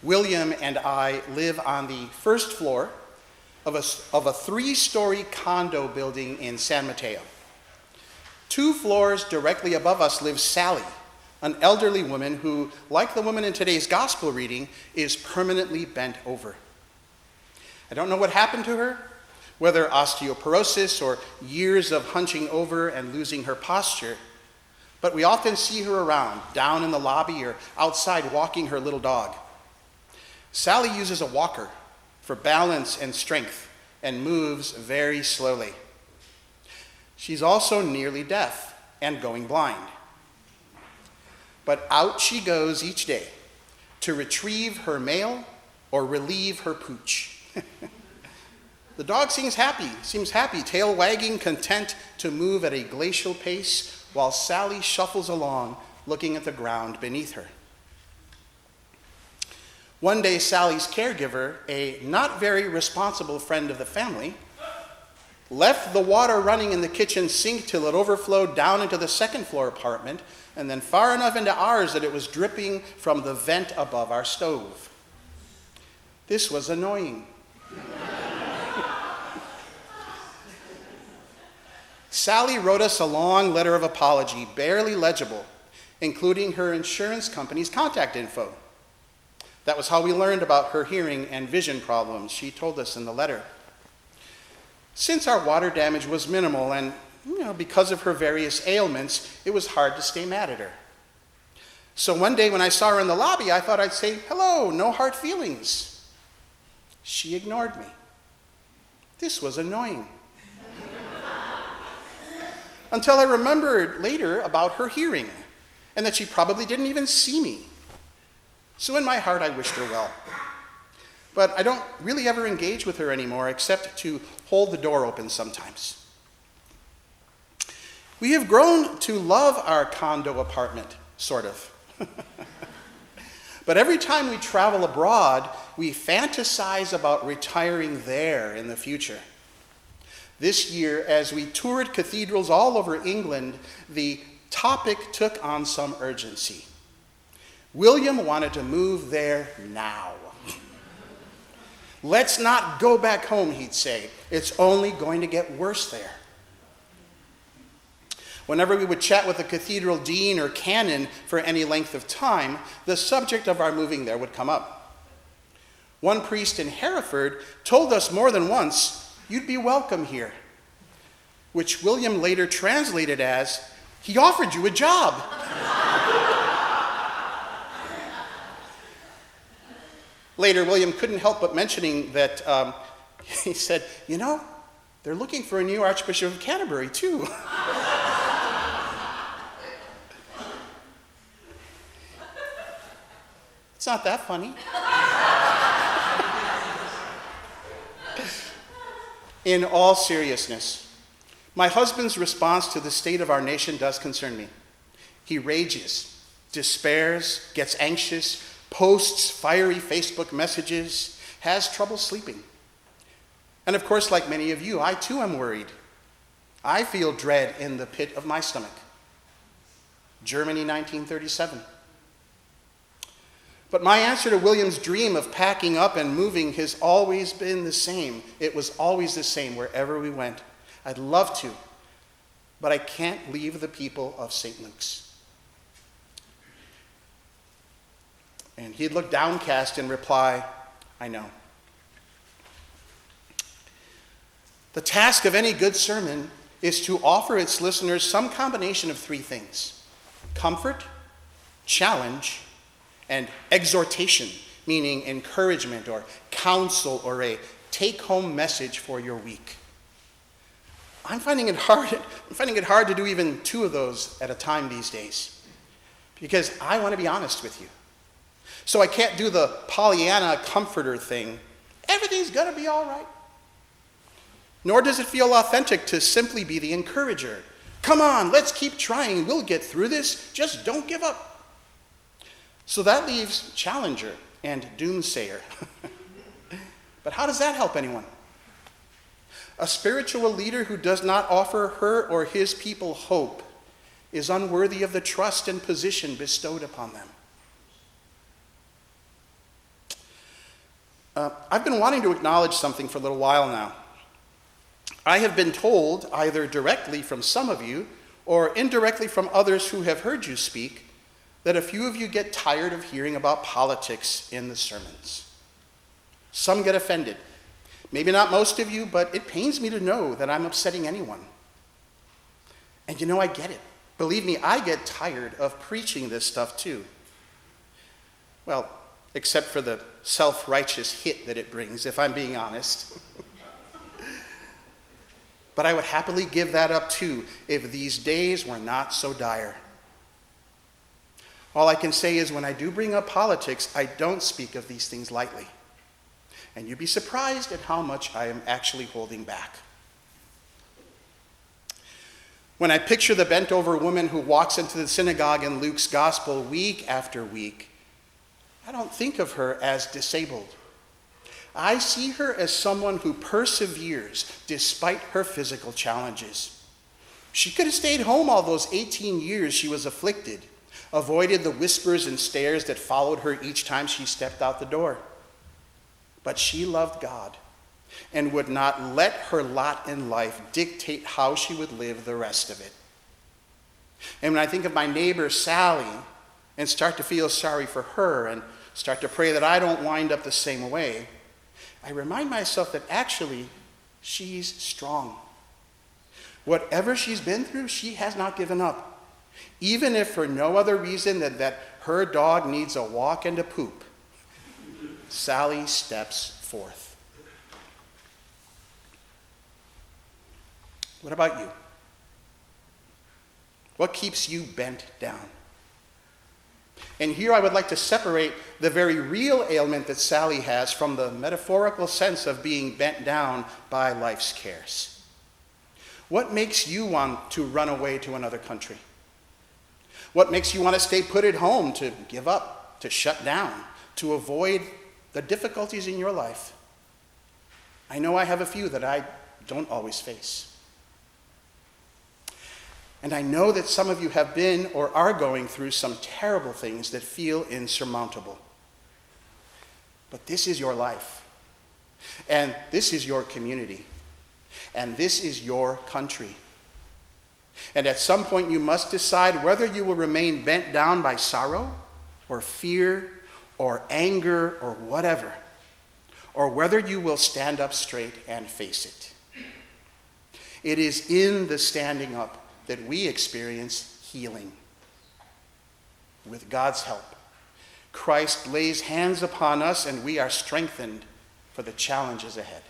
William and I live on the first floor of a 3-story condo building in San Mateo. 2 floors directly above us lives Sally, an elderly woman who, like the woman in today's gospel reading, is permanently bent over. I don't know what happened to her, whether osteoporosis or years of hunching over and losing her posture, but we often see her around, down in the lobby or outside walking her little dog. Sally uses a walker for balance and strength and moves very slowly. She's also nearly deaf and going blind. But out she goes each day to retrieve her mail or relieve her pooch. The dog seems happy, tail wagging, content to move at a glacial pace while Sally shuffles along, looking at the ground beneath her. One day, Sally's caregiver, a not very responsible friend of the family, left the water running in the kitchen sink till it overflowed down into the second-floor apartment, and then far enough into ours that it was dripping from the vent above our stove. This was annoying. Sally wrote us a long letter of apology, barely legible, including her insurance company's contact info. That was how we learned about her hearing and vision problems. She told us in the letter. Since our water damage was minimal and, because of her various ailments, it was hard to stay mad at her. So one day when I saw her in the lobby, I thought I'd say, "Hello, no hard feelings." She ignored me. This was annoying. Until I remembered later about her hearing and that she probably didn't even see me. So in my heart, I wished her well. But I don't really ever engage with her anymore except to hold the door open sometimes. We have grown to love our condo apartment, sort of. But every time we travel abroad, we fantasize about retiring there in the future. This year, as we toured cathedrals all over England, the topic took on some urgency. William wanted to move there now. Let's not go back home, he'd say. It's only going to get worse there. Whenever we would chat with the cathedral dean or canon for any length of time, the subject of our moving there would come up. One priest in Hereford told us more than once, "You'd be welcome here," which William later translated as, "He offered you a job." Later, William couldn't help but mentioning that he said, they're looking for a new Archbishop of Canterbury, too. It's not that funny. In all seriousness, my husband's response to the state of our nation does concern me. He rages, despairs, gets anxious, posts fiery Facebook messages, has trouble sleeping. And of course, like many of you, I too am worried. I feel dread in the pit of my stomach. Germany, 1937. But my answer to William's dream of packing up and moving has always been the same. It was always the same wherever we went. I'd love to, but I can't leave the people of St. Luke's. And he'd look downcast and reply, "I know." The task of any good sermon is to offer its listeners some combination of 3 things: comfort, challenge, and exhortation, meaning encouragement or counsel or a take-home message for your week. I'm finding it hard to do even 2 of those at a time these days, because I want to be honest with you. So I can't do the Pollyanna comforter thing. Everything's going to be all right. Nor does it feel authentic to simply be the encourager. Come on, let's keep trying. We'll get through this. Just don't give up. So that leaves challenger and doomsayer. But how does that help anyone? A spiritual leader who does not offer her or his people hope is unworthy of the trust and position bestowed upon them. I've been wanting to acknowledge something for a little while now. I have been told, either directly from some of you or indirectly from others who have heard you speak, that a few of you get tired of hearing about politics in the sermons. Some get offended. Maybe not most of you, but it pains me to know that I'm upsetting anyone. And you know, I get it. Believe me, I get tired of preaching this stuff too. Well, except for the self-righteous hit that it brings, if I'm being honest. But I would happily give that up too if these days were not so dire. All I can say is when I do bring up politics, I don't speak of these things lightly. And you'd be surprised at how much I am actually holding back. When I picture the bent-over woman who walks into the synagogue in Luke's gospel week after week, I don't think of her as disabled. I see her as someone who perseveres despite her physical challenges. She could have stayed home all those 18 years she was afflicted, avoided the whispers and stares that followed her each time she stepped out the door. But she loved God and would not let her lot in life dictate how she would live the rest of it. And when I think of my neighbor Sally and start to feel sorry for her and start to pray that I don't wind up the same way, I remind myself that actually she's strong. Whatever she's been through, she has not given up. Even if for no other reason than that her dog needs a walk and a poop, Sally steps forth. What about you? What keeps you bent down? And here I would like to separate the very real ailment that Sally has from the metaphorical sense of being bent down by life's cares. What makes you want to run away to another country? What makes you want to stay put at home, to give up, to shut down, to avoid the difficulties in your life? I know I have a few that I don't always face. And I know that some of you have been or are going through some terrible things that feel insurmountable. But this is your life. And this is your community. And this is your country. And at some point you must decide whether you will remain bent down by sorrow or fear or anger or whatever, or whether you will stand up straight and face it. It is in the standing up that we experience healing. With God's help, Christ lays hands upon us and we are strengthened for the challenges ahead.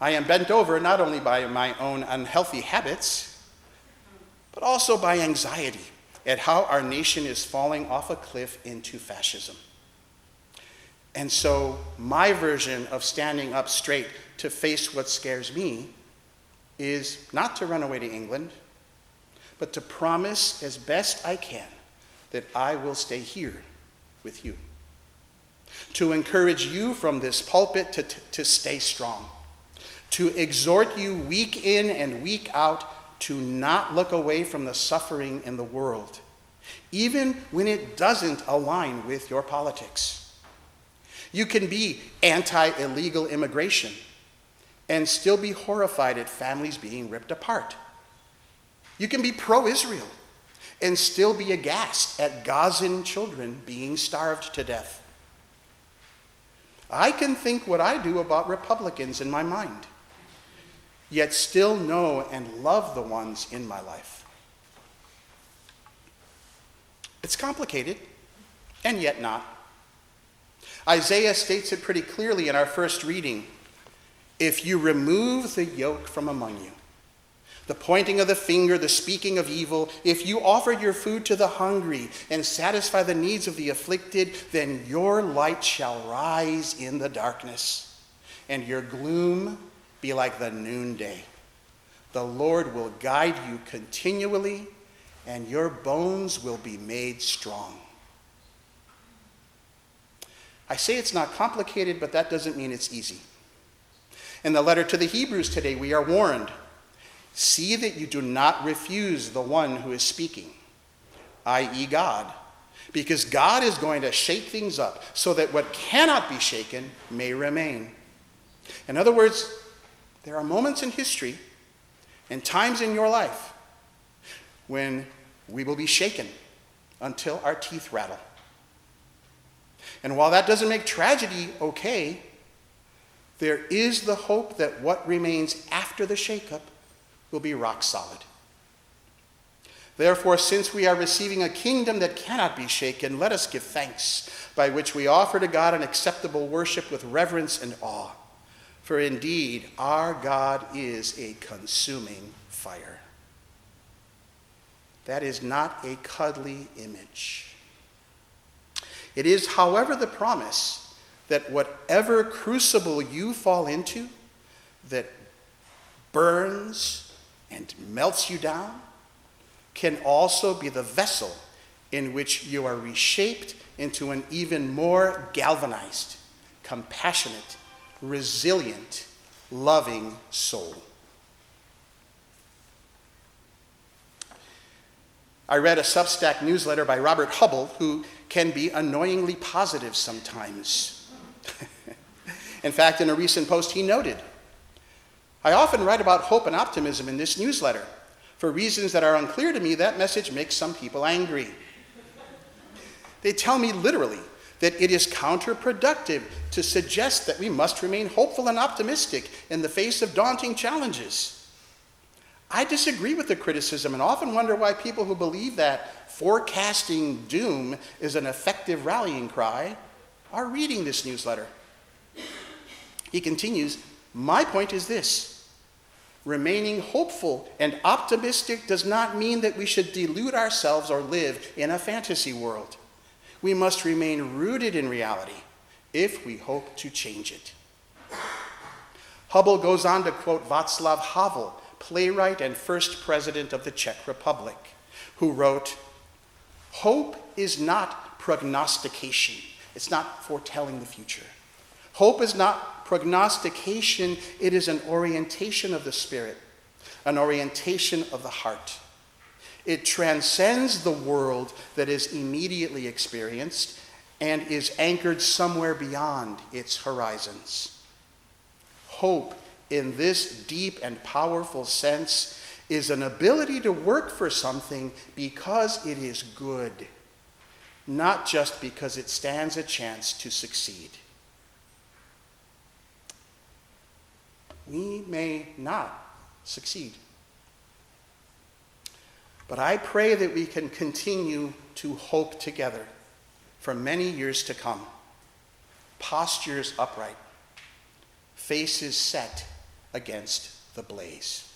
I am bent over not only by my own unhealthy habits, but also by anxiety at how our nation is falling off a cliff into fascism. And so my version of standing up straight to face what scares me is not to run away to England, but to promise as best I can that I will stay here with you. To encourage you from this pulpit to stay strong. To exhort you week in and week out to not look away from the suffering in the world, even when it doesn't align with your politics. You can be anti-illegal immigration and still be horrified at families being ripped apart. You can be pro-Israel and still be aghast at Gazan children being starved to death. I can think what I do about Republicans in my mind, yet still know and love the ones in my life. It's complicated, and yet not. Isaiah states it pretty clearly in our first reading. If you remove the yoke from among you, the pointing of the finger, the speaking of evil, if you offer your food to the hungry and satisfy the needs of the afflicted, then your light shall rise in the darkness, and your gloom be like the noonday. The Lord will guide you continually, and your bones will be made strong. I say it's not complicated, but that doesn't mean it's easy. In the letter to the Hebrews today, we are warned, see that you do not refuse the one who is speaking, i.e. God, because God is going to shake things up so that what cannot be shaken may remain. In other words, there are moments in history and times in your life when we will be shaken until our teeth rattle. And while that doesn't make tragedy okay, there is the hope that what remains after the shakeup will be rock solid. Therefore, since we are receiving a kingdom that cannot be shaken, let us give thanks, by which we offer to God an acceptable worship with reverence and awe. For indeed, our God is a consuming fire. That is not a cuddly image. It is, however, the promise that whatever crucible you fall into that burns and melts you down can also be the vessel in which you are reshaped into an even more galvanized, compassionate, resilient, loving soul. I read a Substack newsletter by Robert Hubble, who can be annoyingly positive sometimes. In fact, in a recent post, he noted, "I often write about hope and optimism in this newsletter. For reasons that are unclear to me, that message makes some people angry. They tell me literally that it is counterproductive to suggest that we must remain hopeful and optimistic in the face of daunting challenges. I disagree with the criticism and often wonder why people who believe that forecasting doom is an effective rallying cry are reading this newsletter." He continues, "My point is this. Remaining hopeful and optimistic does not mean that we should delude ourselves or live in a fantasy world. We must remain rooted in reality if we hope to change it." Hubble goes on to quote Václav Havel, playwright and first president of the Czech Republic, who wrote, "Hope is not prognostication. It's not foretelling the future. Hope is not prognostication, it is an orientation of the spirit, an orientation of the heart. It transcends the world that is immediately experienced and is anchored somewhere beyond its horizons. Hope, in this deep and powerful sense, is an ability to work for something because it is good, not just because it stands a chance to succeed." We may not succeed, but I pray that we can continue to hope together for many years to come. Postures upright, faces set against the blaze.